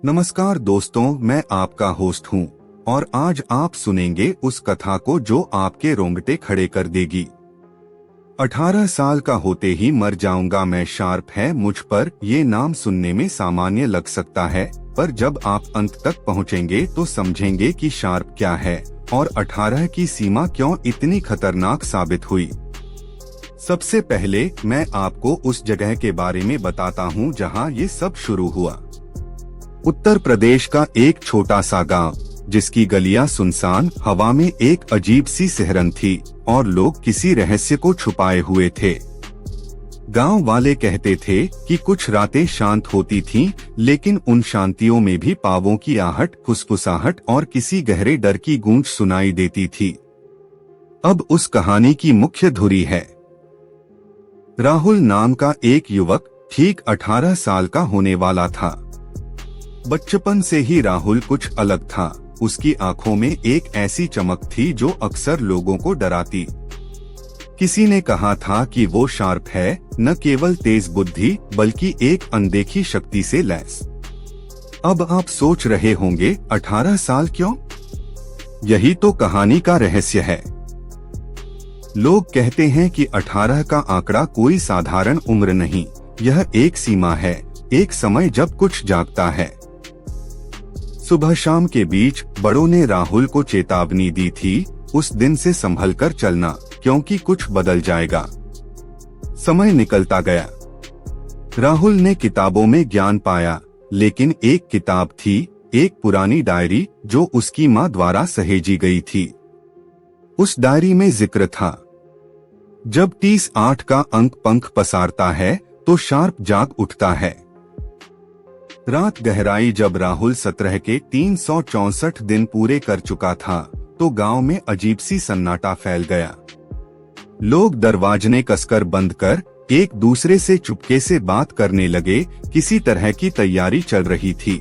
नमस्कार दोस्तों, मैं आपका होस्ट हूं और आज आप सुनेंगे उस कथा को जो आपके रोंगटे खड़े कर देगी। 18 साल का होते ही मर जाऊंगा मैं शार्प है मुझ पर। ये नाम सुनने में सामान्य लग सकता है, पर जब आप अंत तक पहुंचेंगे तो समझेंगे कि शार्प क्या है और 18 की सीमा क्यों इतनी खतरनाक साबित हुई। सबसे पहले मैं आपको उस जगह के बारे में बताता हूं जहां ये सब शुरू हुआ। उत्तर प्रदेश का एक छोटा सा गांव, जिसकी गलियां सुनसान, हवा में एक अजीब सी सिहरन थी और लोग किसी रहस्य को छुपाए हुए थे। गांव वाले कहते थे कि कुछ रातें शांत होती थीं, लेकिन उन शांतियों में भी पावों की आहट, फुसफुसाहट और किसी गहरे डर की गूंज सुनाई देती थी। अब उस कहानी की मुख्य धुरी है। राहुल नाम का एक युवक ठीक 18 साल का होने वाला था। बचपन से ही राहुल कुछ अलग था। उसकी आंखों में एक ऐसी चमक थी जो अक्सर लोगों को डराती। किसी ने कहा था कि वो शार्प है, न केवल तेज बुद्धि बल्कि एक अनदेखी शक्ति से लैस। अब आप सोच रहे होंगे 18 साल क्यों? यही तो कहानी का रहस्य है। लोग कहते हैं कि 18 का आंकड़ा कोई साधारण उम्र नहीं, यह एक सीमा है, एक समय जब कुछ जागता है। सुबह शाम के बीच बड़ों ने राहुल को चेतावनी दी थी, उस दिन से संभलकर चलना, क्योंकि कुछ बदल जाएगा। समय निकलता गया। राहुल ने किताबों में ज्ञान पाया, लेकिन एक किताब थी, एक पुरानी डायरी जो उसकी माँ द्वारा सहेजी गई थी। उस डायरी में जिक्र था, जब 30-8 का अंक पंख पसारता है तो शार्प जाग उठता है। रात गहराई जब राहुल 17 के 364 दिन पूरे कर चुका था तो गांव में अजीब सी सन्नाटा फैल गया। लोग दरवाजे कसकर बंद कर एक दूसरे से चुपके से बात करने लगे। किसी तरह की तैयारी चल रही थी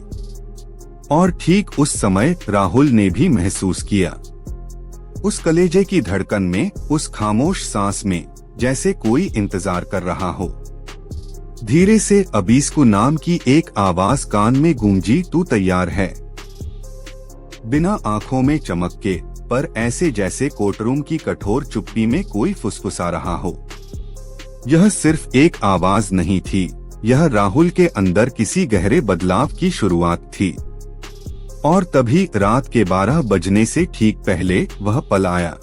और ठीक उस समय राहुल ने भी महसूस किया, उस कलेजे की धड़कन में, उस खामोश सांस में, जैसे कोई इंतजार कर रहा हो। धीरे से अबीस्कू नाम की एक आवाज कान में गूंजी, तू तैयार है? बिना आंखों में चमक के, पर ऐसे जैसे कोर्टरूम की कठोर चुप्पी में कोई फुसफुसा रहा हो। यह सिर्फ एक आवाज नहीं थी, यह राहुल के अंदर किसी गहरे बदलाव की शुरुआत थी। और तभी रात के 12 बजने से ठीक पहले वह पल आया।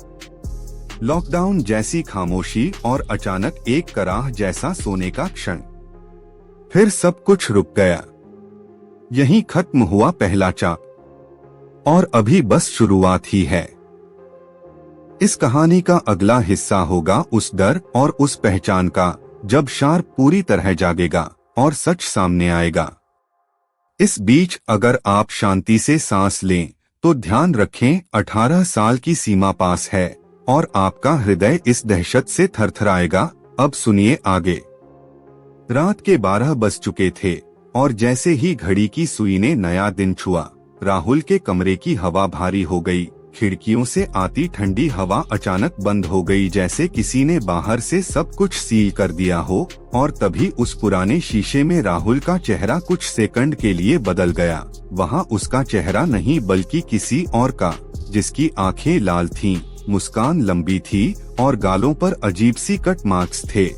लॉकडाउन जैसी खामोशी और अचानक एक कराह जैसा सोने का क्षण। फिर सब कुछ रुक गया। यहीं खत्म हुआ पहला चाप और अभी बस शुरुआत ही है। इस कहानी का अगला हिस्सा होगा उस डर और उस पहचान का, जब शार्प पूरी तरह जागेगा और सच सामने आएगा। इस बीच अगर आप शांति से सांस लें तो ध्यान रखें, 18 साल की सीमा पास है और आपका हृदय इस दहशत से थरथराएगा। अब सुनिए आगे। रात के 12 बज चुके थे और जैसे ही घड़ी की सुई ने नया दिन छुआ, राहुल के कमरे की हवा भारी हो गई। खिड़कियों से आती ठंडी हवा अचानक बंद हो गई, जैसे किसी ने बाहर से सब कुछ सील कर दिया हो। और तभी उस पुराने शीशे में राहुल का चेहरा कुछ सेकंड के लिए बदल गया। वहाँ उसका चेहरा नहीं बल्कि किसी और का, जिसकी आंखें लाल थीं, मुस्कान लंबी थी और गालों पर अजीब सी कट मार्क्स थे।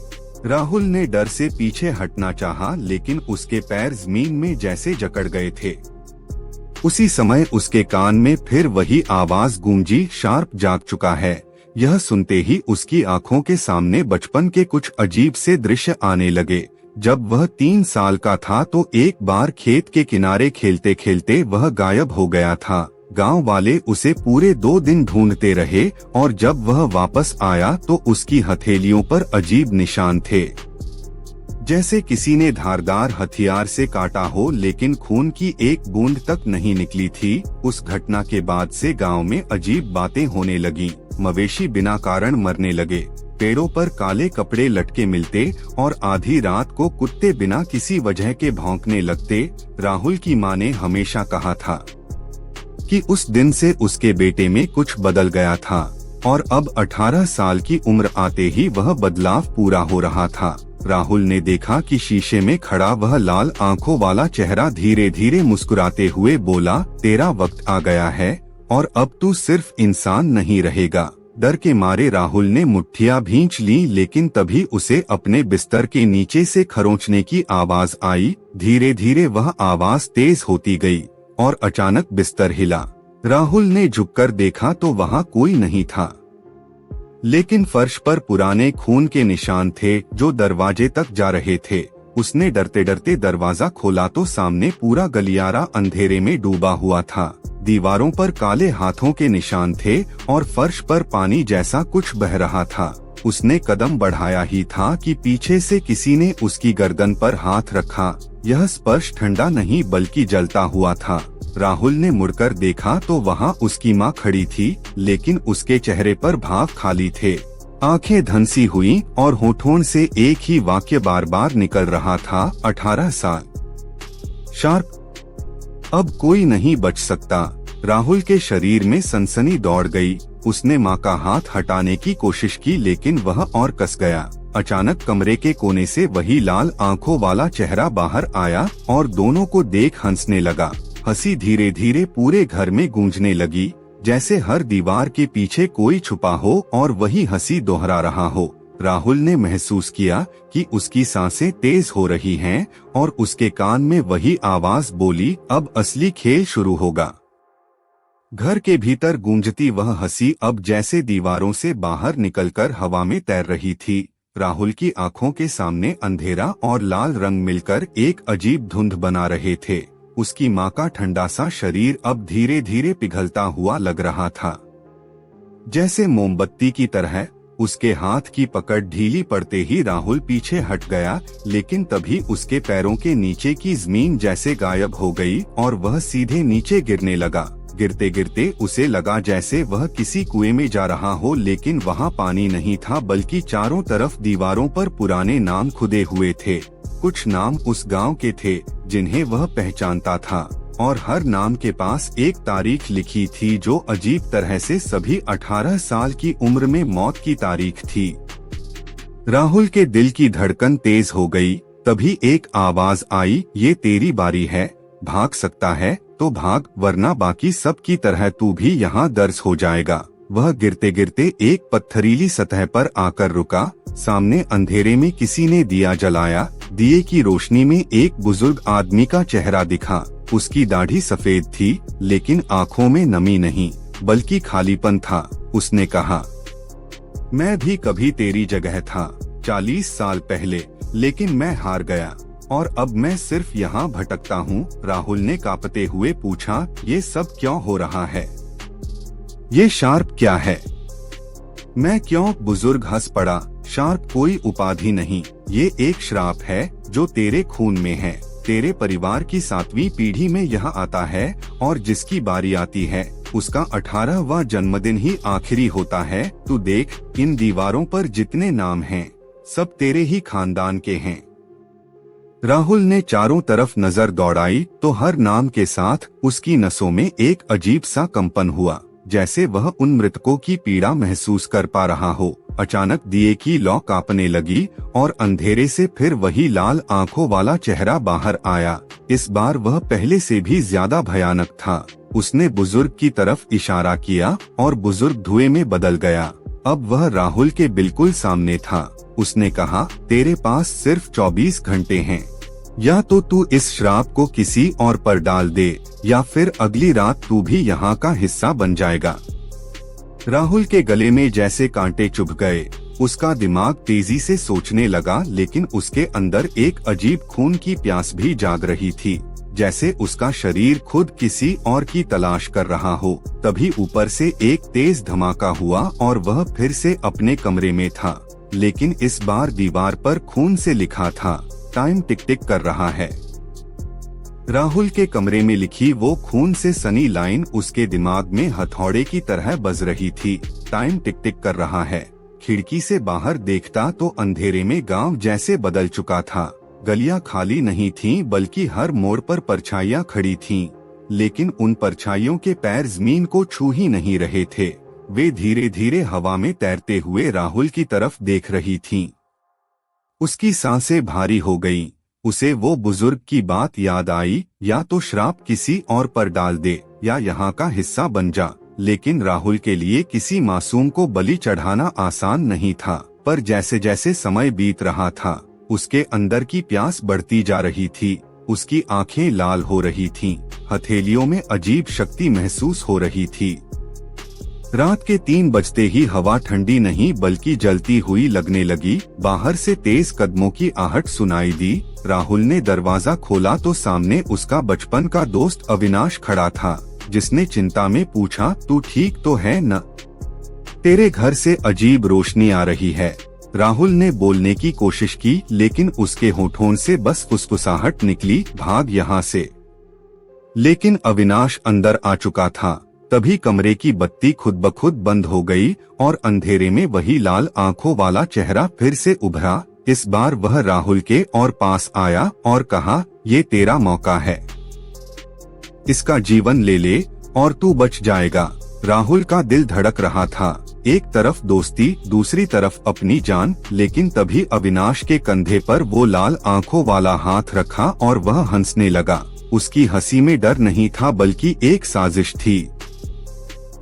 राहुल ने डर से पीछे हटना चाहा, लेकिन उसके पैर जमीन में जैसे जकड़ गए थे। उसी समय उसके कान में फिर वही आवाज गूंजी, शार्प जाग चुका है। यह सुनते ही उसकी आंखों के सामने बचपन के कुछ अजीब से दृश्य आने लगे। जब वह 3 साल का था तो एक बार खेत के किनारे खेलते खेलते वह गायब हो गया था। गांव वाले उसे पूरे 2 दिन ढूंढते रहे और जब वह वापस आया तो उसकी हथेलियों पर अजीब निशान थे, जैसे किसी ने धारदार हथियार से काटा हो, लेकिन खून की एक बूंद तक नहीं निकली थी। उस घटना के बाद से गांव में अजीब बातें होने लगीं। मवेशी बिना कारण मरने लगे, पेड़ों पर काले कपड़े लटके मिलते और आधी रात को कुत्ते बिना किसी वजह के भौंकने लगते। राहुल की माँ ने हमेशा कहा था कि उस दिन से उसके बेटे में कुछ बदल गया था और अब 18 साल की उम्र आते ही वह बदलाव पूरा हो रहा था। राहुल ने देखा कि शीशे में खड़ा वह लाल आंखों वाला चेहरा धीरे धीरे मुस्कुराते हुए बोला, तेरा वक्त आ गया है और अब तू सिर्फ इंसान नहीं रहेगा। डर के मारे राहुल ने मुट्ठियां भींच ली, लेकिन तभी उसे अपने बिस्तर के नीचे से खरोंचने की आवाज आई। धीरे धीरे वह आवाज तेज होती गई और अचानक बिस्तर हिला। राहुल ने झुककर देखा तो वहां कोई नहीं था, लेकिन फर्श पर पुराने खून के निशान थे जो दरवाजे तक जा रहे थे। उसने डरते डरते दरवाजा खोला तो सामने पूरा गलियारा अंधेरे में डूबा हुआ था। दीवारों पर काले हाथों के निशान थे और फर्श पर पानी जैसा कुछ बह रहा था। उसने कदम बढ़ाया ही था कि पीछे से किसी ने उसकी गर्दन पर हाथ रखा। यह स्पर्श ठंडा नहीं बल्कि जलता हुआ था। राहुल ने मुड़कर देखा तो वहां उसकी माँ खड़ी थी, लेकिन उसके चेहरे पर भाव खाली थे। आंखें धंसी हुई और होठों से एक ही वाक्य बार बार निकल रहा था, 18 साल। शार्प, अब कोई नहीं बच सकता। राहुल के शरीर में सनसनी दौड़ गई। उसने माँ का हाथ हटाने की कोशिश की, लेकिन वह और कस गया। अचानक कमरे के कोने से वही लाल आंखों वाला चेहरा बाहर आया और दोनों को देख हंसने लगा। हंसी धीरे धीरे पूरे घर में गूंजने लगी, जैसे हर दीवार के पीछे कोई छुपा हो और वही हंसी दोहरा रहा हो। राहुल ने महसूस किया कि उसकी सांसें तेज हो रही हैं और उसके कान में वही आवाज बोली, अब असली खेल शुरू होगा। घर के भीतर गूंजती वह हंसी अब जैसे दीवारों से बाहर निकलकर हवा में तैर रही थी। राहुल की आंखों के सामने अंधेरा और लाल रंग मिलकर एक अजीब धुंध बना रहे थे। उसकी माँ का ठंडा सा शरीर अब धीरे धीरे पिघलता हुआ लग रहा था, जैसे मोमबत्ती की तरह। उसके हाथ की पकड़ ढीली पड़ते ही राहुल पीछे हट गया, लेकिन तभी उसके पैरों के नीचे की जमीन जैसे गायब हो गई और वह सीधे नीचे गिरने लगा। गिरते गिरते उसे लगा जैसे वह किसी कुएं में जा रहा हो, लेकिन वहाँ पानी नहीं था बल्कि चारों तरफ दीवारों पर पुराने नाम खुदे हुए थे। कुछ नाम उस गांव के थे जिन्हें वह पहचानता था और हर नाम के पास एक तारीख लिखी थी जो अजीब तरह से सभी 18 साल की उम्र में मौत की तारीख थी। राहुल के दिल की धड़कन तेज हो गई। तभी एक आवाज आई, ये तेरी बारी है, भाग सकता है तो भाग, वरना बाकी सब की तरह तू भी यहाँ दर्ज हो जाएगा। वह गिरते गिरते एक पत्थरीली सतह पर आकर रुका। सामने अंधेरे में किसी ने दिया जलाया। दिए की रोशनी में एक बुजुर्ग आदमी का चेहरा दिखा। उसकी दाढ़ी सफेद थी, लेकिन आंखों में नमी नहीं बल्कि खालीपन था। उसने कहा, मैं भी कभी तेरी जगह था 40 साल पहले, लेकिन मैं हार गया और अब मैं सिर्फ यहाँ भटकता हूँ। राहुल ने कांपते हुए पूछा, ये सब क्यों हो रहा है? ये शार्प क्या है? मैं क्यों? बुजुर्ग हंस पड़ा। शार्प कोई उपाधि नहीं, ये एक श्राप है जो तेरे खून में है। तेरे परिवार की 7वीं पीढ़ी में यह आता है और जिसकी बारी आती है उसका 18वां जन्मदिन ही आखिरी होता है। तू देख, इन दीवारों पर जितने नाम हैं, सब तेरे ही खानदान के हैं। राहुल ने चारों तरफ नजर दौड़ाई तो हर नाम के साथ उसकी नसों में एक अजीब सा कंपन हुआ, जैसे वह उन मृतकों की पीड़ा महसूस कर पा रहा हो। अचानक दिए की लौ कांपने लगी और अंधेरे से फिर वही लाल आंखों वाला चेहरा बाहर आया। इस बार वह पहले से भी ज्यादा भयानक था। उसने बुजुर्ग की तरफ इशारा किया और बुजुर्ग धुएं में बदल गया। अब वह राहुल के बिल्कुल सामने था। उसने कहा, तेरे पास सिर्फ 24 घंटे हैं, या तो तू इस श्राप को किसी और पर डाल दे या फिर अगली रात तू भी यहाँ का हिस्सा बन जाएगा। राहुल के गले में जैसे कांटे चुभ गए। उसका दिमाग तेजी से सोचने लगा, लेकिन उसके अंदर एक अजीब खून की प्यास भी जाग रही थी, जैसे उसका शरीर खुद किसी और की तलाश कर रहा हो। तभी ऊपर से एक तेज धमाका हुआ और वह फिर से अपने कमरे में था, लेकिन इस बार दीवार पर खून से लिखा था, टाइम टिक टिक कर रहा है। राहुल के कमरे में लिखी वो खून से सनी लाइन उसके दिमाग में हथौड़े की तरह बज रही थी। टाइम टिक टिक कर रहा है। खिड़की से बाहर देखता तो अंधेरे में गांव जैसे बदल चुका था। गलियां खाली नहीं थीं, बल्कि हर मोड़ पर परछाइयां खड़ी थीं, लेकिन उन परछाइयों के पैर जमीन को छू ही नहीं रहे थे। वे धीरे धीरे हवा में तैरते हुए राहुल की तरफ देख रही थीं। उसकी सांसें भारी हो गईं। उसे वो बुजुर्ग की बात याद आई, या तो श्राप किसी और पर डाल दे या यहाँ का हिस्सा बन जा। लेकिन राहुल के लिए किसी मासूम को बलि चढ़ाना आसान नहीं था। पर जैसे जैसे समय बीत रहा था, उसके अंदर की प्यास बढ़ती जा रही थी। उसकी आंखें लाल हो रही थीं, हथेलियों में अजीब शक्ति महसूस हो रही थी। रात के 3 बजते ही हवा ठंडी नहीं बल्कि जलती हुई लगने लगी। बाहर से तेज कदमों की आहट सुनाई दी। राहुल ने दरवाजा खोला तो सामने उसका बचपन का दोस्त अविनाश खड़ा था, जिसने चिंता में पूछा, तू ठीक तो है न? तेरे घर से अजीब रोशनी आ रही है। राहुल ने बोलने की कोशिश की, लेकिन उसके होठों से बस फुसफुसाहट निकली, भाग यहाँ से। लेकिन अविनाश अंदर आ चुका था। तभी कमरे की बत्ती खुद ब खुद बंद हो गई और अंधेरे में वही लाल आंखों वाला चेहरा फिर से उभरा। इस बार वह राहुल के और पास आया और कहा, ये तेरा मौका है, इसका जीवन ले ले और तू बच जाएगा। राहुल का दिल धड़क रहा था, एक तरफ दोस्ती, दूसरी तरफ अपनी जान। लेकिन तभी अविनाश के कंधे पर वो लाल आंखों वाला हाथ रखा और वह हंसने लगा। उसकी हंसी में डर नहीं था बल्कि एक साजिश थी।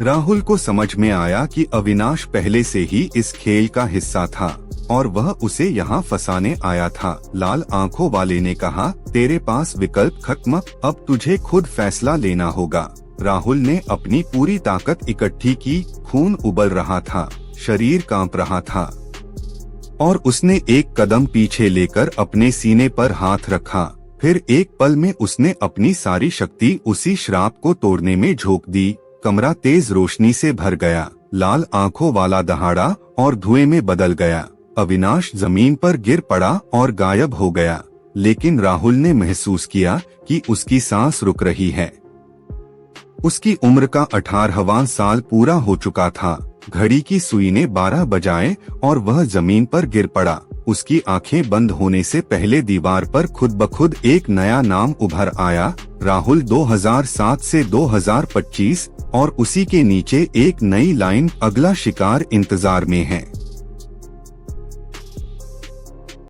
राहुल को समझ में आया कि अविनाश पहले से ही इस खेल का हिस्सा था और वह उसे यहाँ फंसाने आया था। लाल आंखों वाले ने कहा, तेरे पास विकल्प खत्म, अब तुझे खुद फैसला लेना होगा। राहुल ने अपनी पूरी ताकत इकट्ठी की, खून उबल रहा था, शरीर कांप रहा था और उसने एक कदम पीछे लेकर अपने सीने पर हाथ रखा। फिर एक पल में उसने अपनी सारी शक्ति उसी श्राप को तोड़ने में झोंक दी। कमरा तेज रोशनी से भर गया, लाल आंखों वाला दहाड़ा और धुएं में बदल गया। अविनाश जमीन पर गिर पड़ा और गायब हो गया। लेकिन राहुल ने महसूस किया कि उसकी सांस रुक रही है। उसकी उम्र का 18वां साल पूरा हो चुका था। घड़ी की सुई ने 12 बजाए और वह जमीन पर गिर पड़ा। उसकी आंखें बंद होने से पहले दीवार पर खुद ब खुद एक नया नाम उभर आया, राहुल 2007 से 2025, और उसी के नीचे एक नई लाइन, अगला शिकार इंतजार में है।